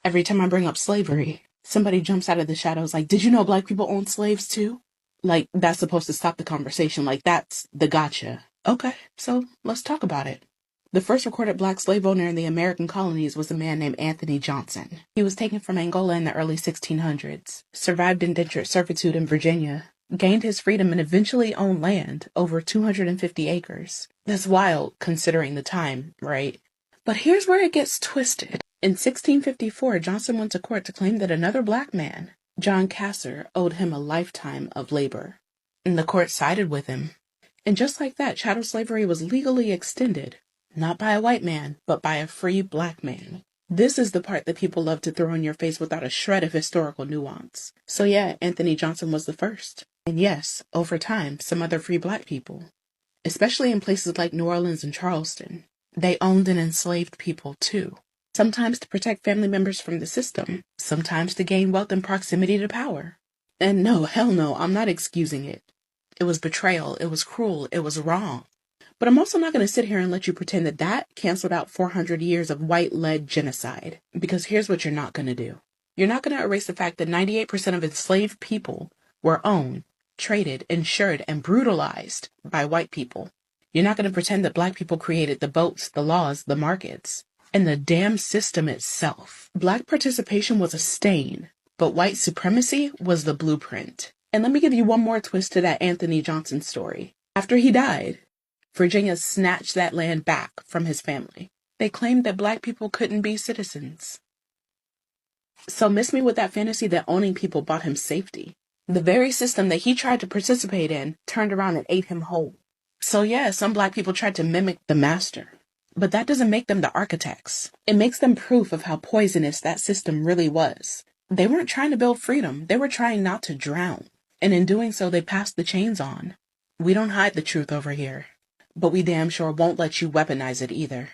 Every time I bring up slavery, somebody jumps out of the shadows like, did you know black people owned slaves too? Like, that's supposed to stop the conversation. Like, that's the gotcha. Okay, so let's talk about it. The first recorded black slave owner in the American colonies was a man named Anthony Johnson. He was taken from Angola in the early 1600s, survived indentured servitude in Virginia, gained his freedom, and eventually owned land, over 250 acres. That's wild, considering the time, right? But here's where it gets twisted. In 1654, Johnson went to court to claim that another black man, John Casser, owed him a lifetime of labor. And the court sided with him. And just like that, chattel slavery was legally extended, not by a white man, but by a free black man. This is the part that people love to throw in your face without a shred of historical nuance. So yeah, Anthony Johnson was the first. And yes, over time, some other free black people, especially in places like New Orleans and Charleston, they owned and enslaved people too. Sometimes to protect family members from the system, sometimes to gain wealth and proximity to power. And no, hell no, I'm not excusing it. It was betrayal, it was cruel, it was wrong. But I'm also not going to sit here and let you pretend that that canceled out 400 years of white-led genocide. Because here's what you're not going to do. You're not going to erase the fact that 98% of enslaved people were owned, traded, insured, and brutalized by white people. You're not going to pretend that black people created the boats, the laws, the markets, and the damn system itself. Black participation was a stain, but white supremacy was the blueprint. And let me give you one more twist to that Anthony Johnson story. After he died, Virginia snatched that land back from his family. They claimed that black people couldn't be citizens. So miss me with that fantasy that owning people bought him safety. The very system that he tried to participate in turned around and ate him whole. So yeah, some black people tried to mimic the master. But that doesn't make them the architects. It makes them proof of how poisonous that system really was. They weren't trying to build freedom. They were trying not to drown. And in doing so, they passed the chains on. We don't hide the truth over here. But we damn sure won't let you weaponize it either.